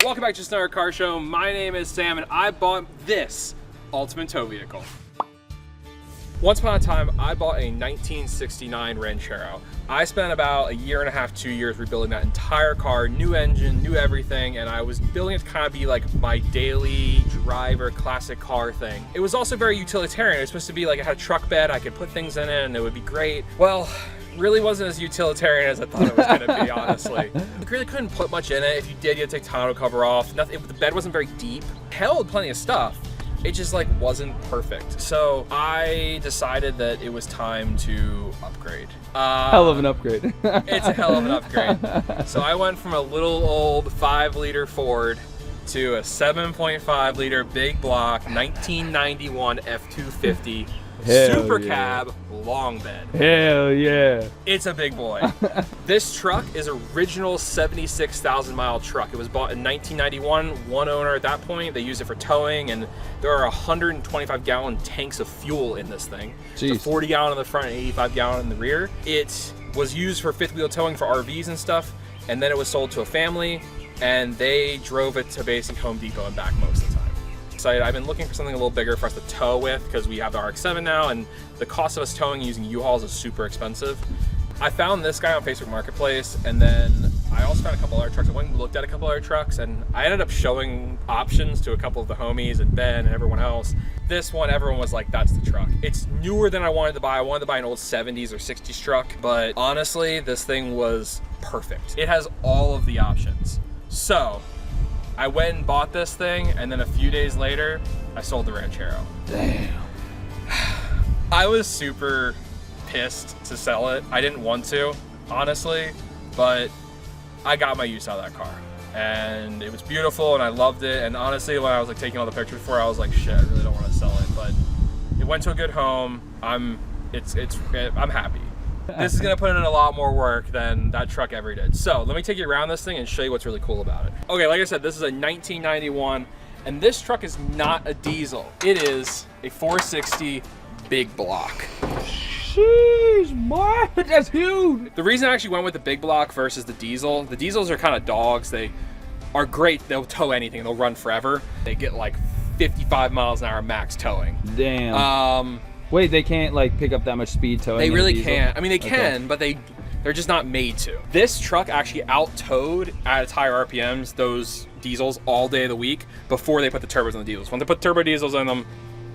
Welcome back to just another car show. My name is Sam and I bought this ultimate tow vehicle. Once upon a time, I bought a 1969 Ranchero. I spent about a year and a half, 2 years rebuilding that entire car, new engine, new everything, and I was building it to kind of be like my daily driver classic car thing. It was also very utilitarian. It was supposed to be like it had a truck bed, I could put things in it and it would be great. Well, really wasn't as utilitarian as I thought it was gonna be, honestly. You really couldn't put much in it. If you did, you had to take tonneau cover off. Nothing, the bed wasn't very deep. It held plenty of stuff. It just like wasn't perfect. So I decided that it was time to upgrade. Hell of an upgrade. It's a hell of an upgrade. So I went from a little old 5-liter Ford to a 7.5 liter big block 1991 F250 super cab long bed. Hell yeah. It's a big boy. This truck is original 76,000 mile truck. It was bought in 1991, one owner at that point. They used it for towing, and there are 125 gallon tanks of fuel in this thing. Jeez. So 40 gallon in the front and 85 gallon in the rear. It was used for fifth wheel towing for RVs and stuff, and then it was sold to a family, and they drove it to basic Home Depot and back most of the time. I've been looking for something a little bigger for us to tow with because we have the RX-7 now, and the cost of us towing using U-Hauls is super expensive. I found this guy on Facebook Marketplace, and then I also found a couple other trucks. I went and looked at a couple other trucks, and I ended up showing options to a couple of the homies and Ben and everyone else. This one, everyone was like, that's the truck. It's newer than I wanted to buy. I wanted to buy an old 70s or 60s truck, but honestly, this thing was perfect. It has all of the options. So I went and bought this thing, and then a few days later, I sold the Ranchero. Damn. I was super pissed to sell it. I didn't want to, honestly, but I got my use out of that car. And it was beautiful, and I loved it. And honestly, when I was like taking all the pictures for it, I was like, shit, I really don't want to sell it. But it went to a good home. I'm happy. This is gonna put in a lot more work than that truck ever did. So let me take you around this thing and show you what's really cool about it. Okay, like I said, this is a 1991, and this truck is not a diesel. It is a 460 big block. Jeez, boy, that's huge. The reason I actually went with the big block versus the diesels are kind of dogs. They are great. They'll tow anything. They'll run forever. They get like 55 miles an hour max towing. Damn. Wait, they can't like pick up that much speed towing? They really can't. I mean, they can, but they're just not made to. This truck actually out-towed at its higher RPMs those diesels all day of the week before they put the turbos on the diesels. When they put turbo diesels in them,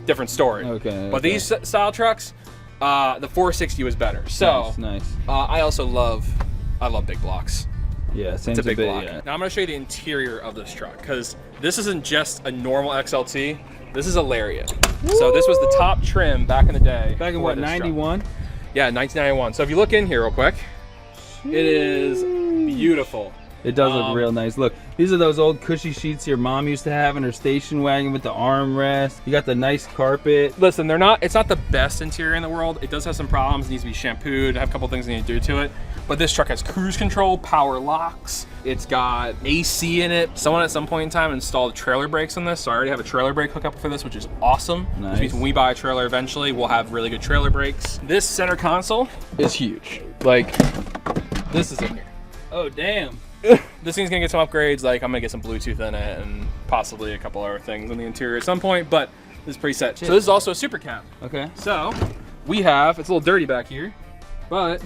different story. Okay. But these style trucks, the 460 was better. So nice. I also love big blocks. Yeah, it's a big block. Yeah. Now I'm gonna show you the interior of this truck, because this isn't just a normal XLT. This is a Lariat. Woo! So this was the top trim back in the day. Back in what, 91? Yeah, 1991. So if you look in here real quick, it is beautiful. It does look real nice. Look, these are those old cushy sheets your mom used to have in her station wagon with the armrest. You got the nice carpet. Listen, it's not the best interior in the world. It does have some problems. It needs to be shampooed. I have a couple things I need to do to it. But this truck has cruise control, power locks. It's got AC in it. Someone at some point in time installed trailer brakes on this, so I already have a trailer brake hookup for this, which is awesome. Nice. Which means when we buy a trailer eventually, we'll have really good trailer brakes. This center console is huge. Like, this is in here. Oh, damn. This thing's gonna get some upgrades. Like, I'm gonna get some Bluetooth in it and possibly a couple other things in the interior at some point, but this is pretty set. So this is also a super cab. Okay. So we have, it's a little dirty back here, but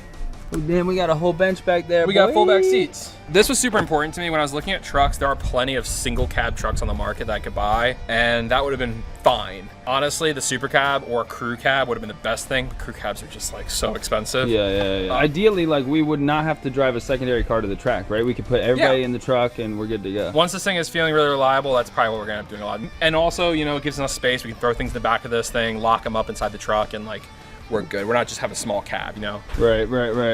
oh, damn, we got a whole bench back there. We got full back seats. This was super important to me when I was looking at trucks. There are plenty of single cab trucks on the market that I could buy, and that would have been fine. Honestly, the super cab or crew cab would have been the best thing. Crew cabs are just like so expensive. Yeah. Ideally, like, we would not have to drive a secondary car to the track, right? We could put everybody in the truck and we're good to go. Once this thing is feeling really reliable, that's probably what we're gonna end up doing a lot. And also, you know, it gives us space. We can throw things in the back of this thing, lock them up inside the truck, and like, we're good. We're not just having a small cab, you know? Right.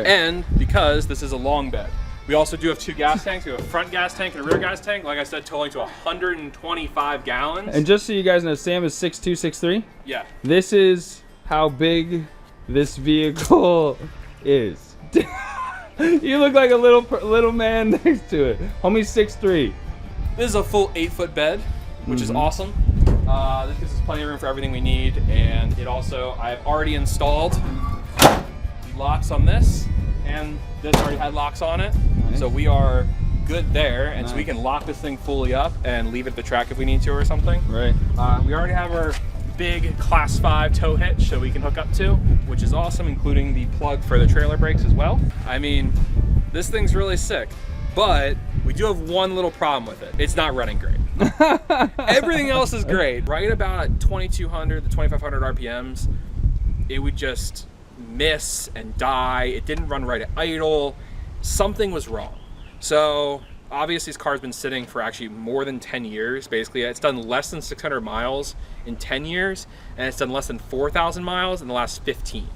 And because this is a long bed, we also do have two gas tanks. We have a front gas tank and a rear gas tank. Like I said, totaling to 125 gallons. And just so you guys know, Sam is 6'2", 6'3". Yeah. This is how big this vehicle is. You look like a little man next to it. Homie's 6'3". This is a full 8-foot bed, which is awesome. This gives us plenty of room for everything we need, and it also, I've already installed the locks on this, and this already had locks on it. Nice. So we are good there, and so we can lock this thing fully up and leave it at the track if we need to or something. Right. We already have our big Class 5 tow hitch that we can hook up to, which is awesome, including the plug for the trailer brakes as well. I mean, this thing's really sick, but we do have one little problem with it. It's not running great. Everything else is great. Right about at 2200 to 2500 RPMs, it would just miss and die. It didn't run right at idle. Something was wrong. So obviously this car's been sitting for actually more than 10 years. Basically, it's done less than 600 miles in 10 years, and it's done less than 4,000 miles in the last 15.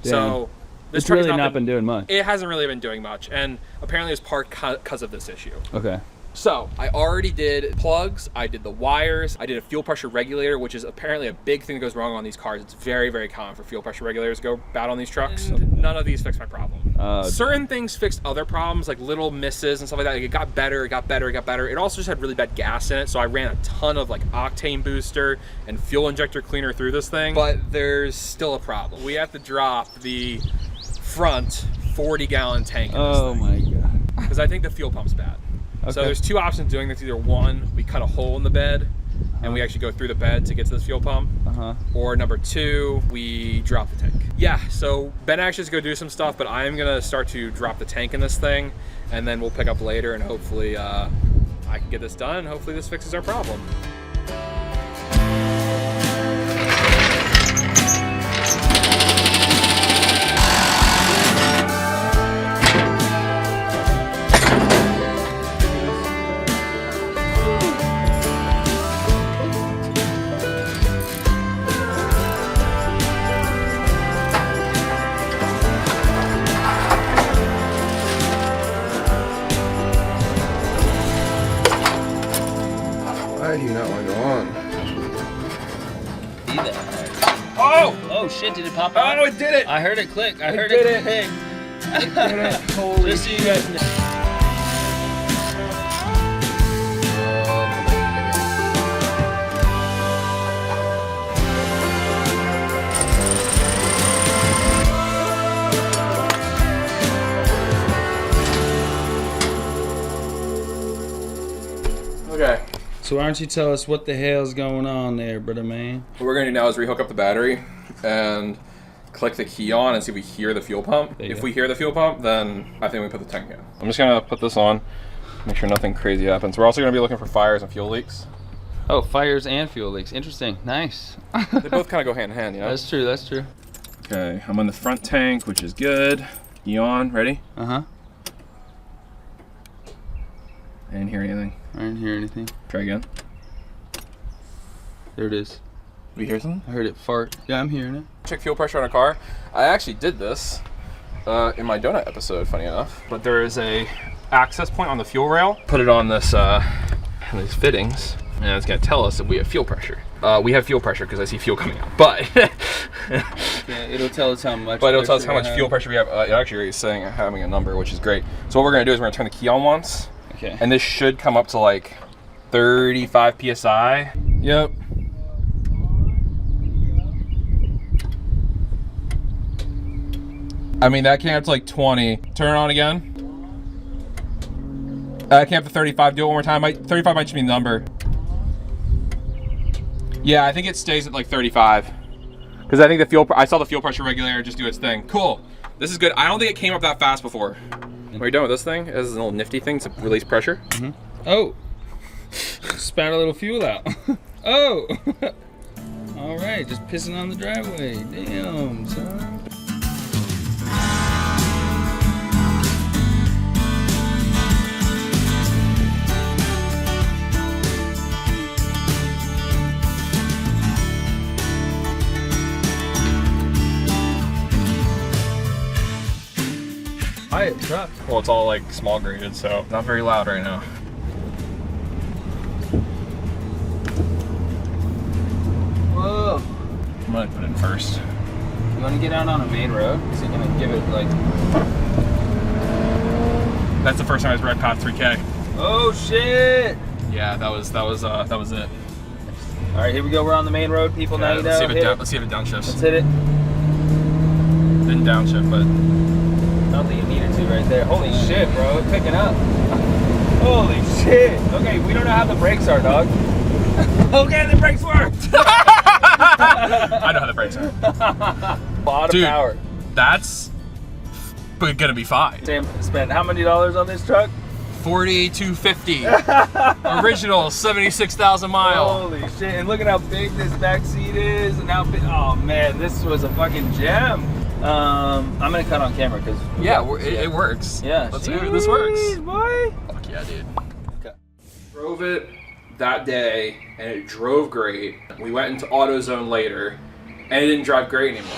Damn. So this It's truck has really not been doing much. It hasn't really been doing much, and apparently it's parked because of this issue. Okay. So I already did plugs, I did the wires, I did a fuel pressure regulator, which is apparently a big thing that goes wrong on these cars. It's very, very common for fuel pressure regulators to go bad on these trucks. And none of these fixed my problem. Certain things fixed other problems, like little misses and stuff like that. Like it got better, it got better, it got better. It also just had really bad gas in it, so I ran a ton of like octane booster and fuel injector cleaner through this thing, but there's still a problem. We have to drop the front 40-gallon tank in this thing. Oh my God. Because I think the fuel pump's bad. Okay. So there's two options doing this. Either one, we cut a hole in the bed and we actually go through the bed to get to this fuel pump. Or number two, we drop the tank. Yeah, so Ben actually has to go do some stuff, but I am gonna start to drop the tank in this thing, and then we'll pick up later, and hopefully I can get this done, and hopefully this fixes our problem. Why do you not want to go on? See that? Oh! Oh shit, did it pop out? Oh, it did it! I heard it click. I heard did it it. click. It did it. Holy Just so you guys know. Okay. So why don't you tell us what the hell's going on there, brother man? What we're gonna do now is rehook up the battery and click the key on and see if we hear the fuel pump. If we hear the fuel pump, then I think we put the tank in. I'm just gonna put this on, make sure nothing crazy happens. We're also gonna be looking for fires and fuel leaks. Oh, fires and fuel leaks. Interesting. Nice. They both kind of go hand in hand, you know? That's true. That's true. Okay, I'm on the front tank, which is good. Key on, ready? Uh-huh. I didn't hear anything. I didn't hear anything. Try again. There it is. Did you hear something? I heard it fart. Yeah, I'm hearing it. Check fuel pressure on a car. I actually did this in my donut episode, funny enough. But there is a access point on the fuel rail. Put it on this these fittings, and it's gonna tell us if we have fuel pressure. We have fuel pressure because I see fuel coming out. But Yeah, it'll tell us how much. it'll tell us how much fuel pressure we have. It actually is saying having a number, which is great. So what we're gonna do is we're gonna turn the key on once, Okay. and this should come up to like 35 psi. Yep. I mean, that came up to like 20. Turn it on again. Came up to 35. Do it one more time. 35 might just be the number. Yeah, I think it stays at like 35. Because I think I saw the fuel pressure regulator just do its thing. Cool. This is good. I don't think it came up that fast before. Are you done with this thing? This is a little nifty thing to release pressure. Oh. Spat a little fuel out. Oh. All right, just pissing on the driveway. Damn, son. Quiet truck. Well, it's all like small graded, so not very loud right now. Whoa. I'm gonna put it in first. You want to get out on a main road? Is it going to give it like... That's the first time I was right past 3K. Oh, shit. Yeah, that was it. All right, here we go. We're on the main road, people. Now you know. Let's see if it downshifts. Let's hit it. Didn't downshift, but I don't think it needed to right there. Holy shit, bro. It's picking up. Holy shit. Okay, we don't know how the brakes are, dog. Okay, the brakes work. I know how the brakes are. A lot of Dude, power. that's gonna be fine. Sam spent how many dollars on this truck? 4250. Original 76,000 mile. Holy shit. And look at how big this back seat is and how big. Oh man, this was a fucking gem. I'm gonna cut on camera because Yeah, it works. yeah, Let's see if this works. Jeez, boy. Fuck yeah, dude. Okay. Drove it that day and it drove great. We went into AutoZone later and it didn't drive great anymore.